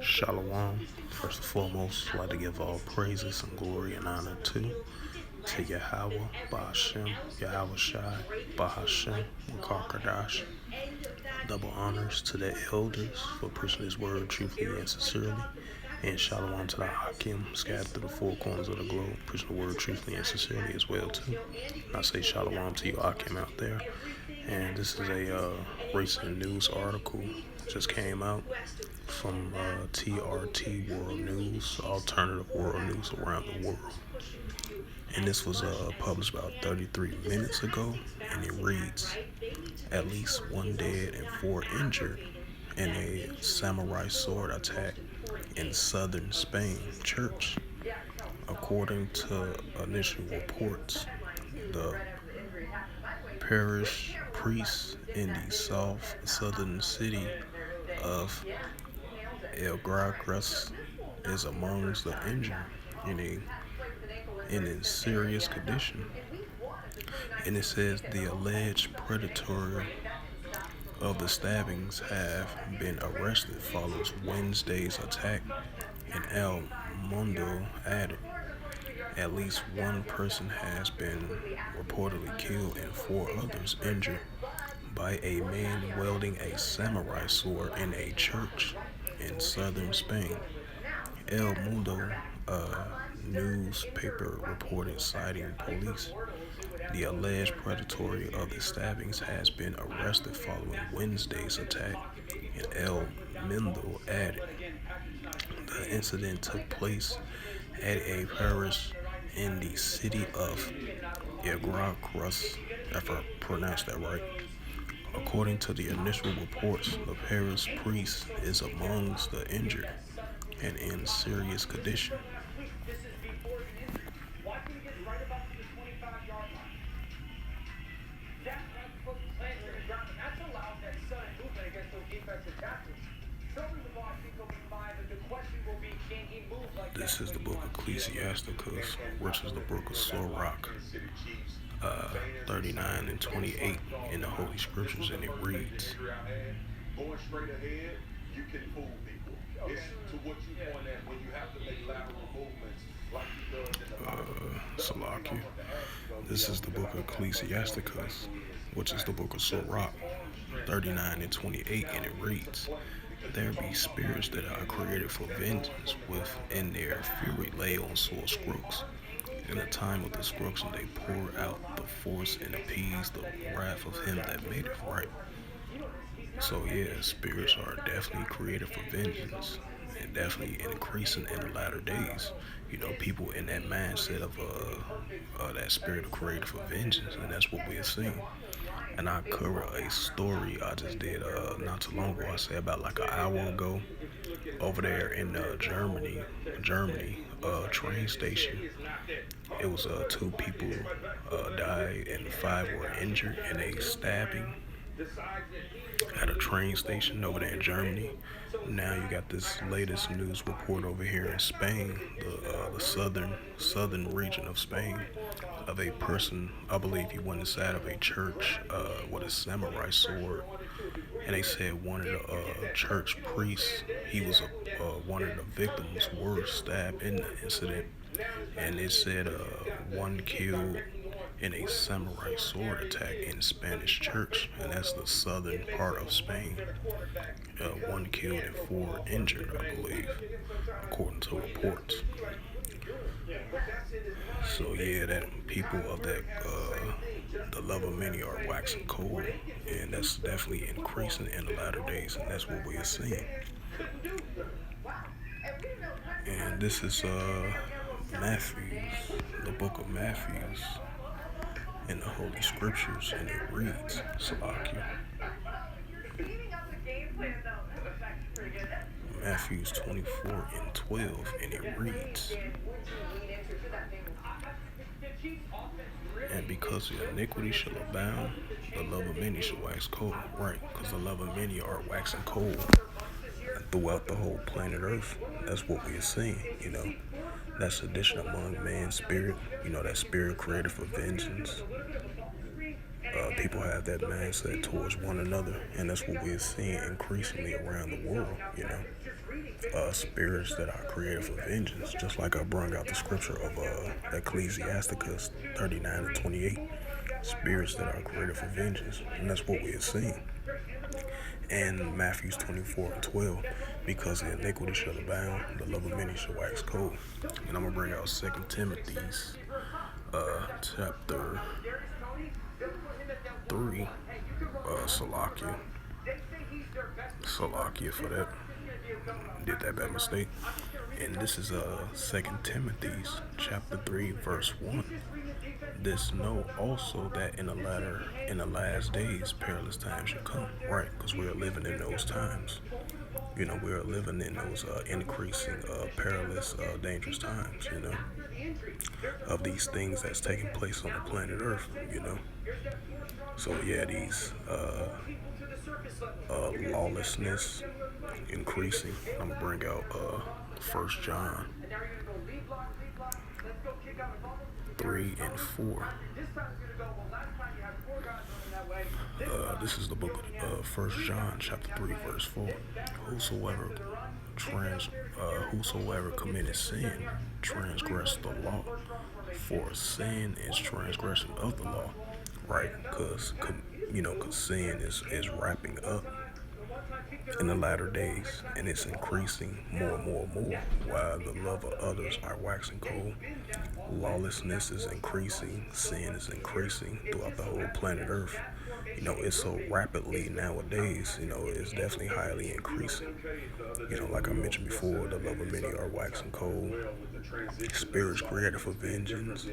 Shalom. First and foremost, I'd like to give all praises and glory and honor to Yahweh, Bahashem, Yahweh Shai, Bahashem, Wakarkadash. Double honors to the elders for preaching his word truthfully and sincerely. And shalom to the Hakim scattered through the four corners of the globe, preaching the word truthfully and sincerely as well too. And I say shalom to you Hakim out there. And this is a recent news article just came out from TRT World News, alternative world news around the world. And this was published about 33 minutes ago, and it reads, at least one dead and four injured in a samurai sword attack in southern Spain church. According to initial reports, the parish priest in the southern city of El Gracras is amongst the injured in a serious condition. And it says the alleged perpetrator of the stabbings have been arrested following Wednesday's attack in El Mundo added. At least one person has been reportedly killed and four others injured by a man wielding a samurai sword in a church in southern Spain. El Mundo newspaper reported citing police. The alleged perpetrator of the stabbings has been arrested following Wednesday's attack in El Mundo added. The incident took place at a parish in the city of Igracruz, if I pronounced that right. According to the initial reports, the parish priest is amongst the injured and in serious condition. This is the book of Ecclesiasticus, which is the book of Sirach, 39 and 28 in the Holy Scriptures, and it reads, Salakia. This is the book of Ecclesiasticus, which is the book of Sirach, 39 and 28, and it reads, there be spirits that are created for vengeance, within their fury lay on sore strokes. In the time of destruction they pour out the force and appease the wrath of him that made it right. So yeah, spirits are definitely created for vengeance, and definitely increasing in the latter days. You know, people in that mindset of that spirit of created for vengeance, and that's what we're seeing. And I cover a story I just did not too long ago. I say about like an hour ago, over there in Germany, train station. It was two people died and five were injured in a stabbing at a train station over there in Germany. Now you got this latest news report over here in Spain, the southern region of Spain, of a person, I believe he went inside of a church with a samurai sword, and they said one of the church priests, he was one of the victims, were stabbed in the incident, and it said one killed in a samurai sword attack in Spanish church, and that's the southern part of Spain. One killed and four injured, I believe, according to reports. So yeah, that people of that the love of many are waxing cold, and that's definitely increasing in the latter days, and that's what we are seeing. And this is Matthew, the book of Matthew in the Holy Scriptures, and it reads, Salakia. Matthew 24 and 12, and it reads, and because the iniquity shall abound, the love of many shall wax cold. Right, because the love of many are waxing cold throughout the whole planet Earth. That's what we are seeing, you know. That sedition among man's spirit, you know, that spirit created for vengeance. People have that mindset towards one another, and that's what we're seeing increasingly around the world. Spirits that are created for vengeance, just like I brought out the scripture of Ecclesiasticus 39:28. Spirits that are created for vengeance, and that's what we're seeing. And Matthew 24:12, because the iniquity shall abound, the love of many shall wax cold. And I'm going to bring out 2 Timothy's chapter 3, Salakia for that. Did that by mistake. And this is 2 Timothy's chapter 3, verse 1. This know also that in the last days perilous times shall come, right? Because we're living in those times. We're living in those increasing perilous, dangerous times, of these things that's taking place on the planet Earth. So yeah, these lawlessness increasing. I'm gonna bring out 1 John 3 and 4. This is the book of 1 John chapter 3 verse 4. Whosoever committed sin transgressed the law, for sin is transgression of the law, right? Because sin is wrapping up in the latter days, and it's increasing more and more and more, while the love of others are waxing cold. Lawlessness is increasing, sin is increasing throughout the whole planet Earth. It's so rapidly nowadays, it's definitely highly increasing. Like I mentioned before, the love of many are waxing cold. Spirits created for vengeance,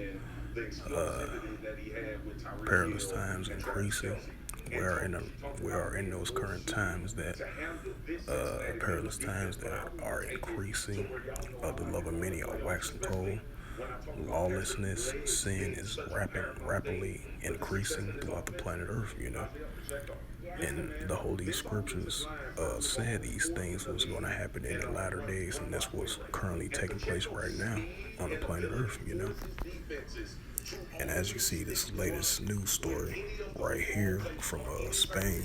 perilous times increasing. We are in those current times that perilous times that are increasing. The love of many are waxing cold. Lawlessness, sin is rapidly increasing throughout the planet Earth. And the Holy Scriptures said these things was going to happen in the latter days, and that's what's currently taking place right now on the planet Earth. And as you see, this latest news story right here from Spain,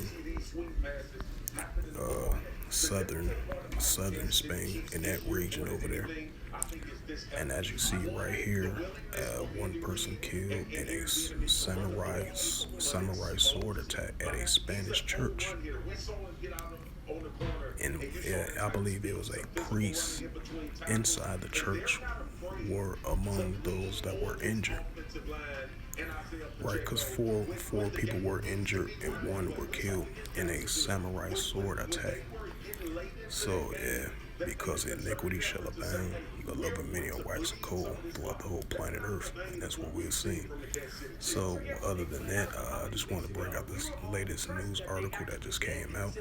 southern Spain, in that region over there. And as you see right here, one person killed in a samurai sword attack at a Spanish church. And I believe it was a priest inside the church were among those that were injured. Right, because four people were injured and one were killed in a samurai sword attack. So yeah, because iniquity shall abound, the love of many are waxing cold throughout the whole planet Earth, and that's what we're seeing. So other than that, I just want to bring out this latest news article that just came out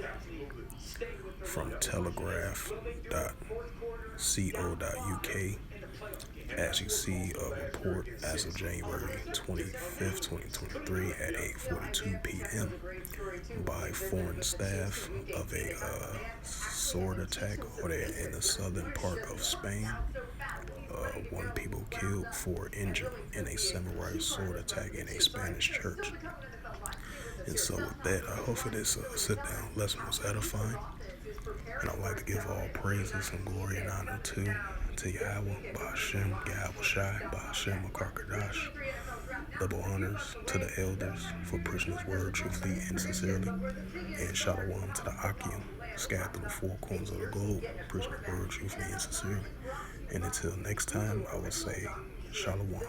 from telegraph.co.uk. As you see, a report as of January 25th, 2023 at 8:42 p.m. by foreign staff of a sword attack over there in the southern part of Spain. 1 people killed, 4 injured in a samurai sword attack in a Spanish church. And so with that, I hope this sit-down lesson was edifying. And I'd like to give all praises and glory and honor to Yahweh, Ba'ashem, Yahweh Shai, Ba'ashem, Akarkadash. Double honors to the elders for preaching his word truthfully and sincerely. And shalom to the Akim, scattered through the 4 corners of the globe, preaching his word truthfully and sincerely. And until next time, I will say shalom.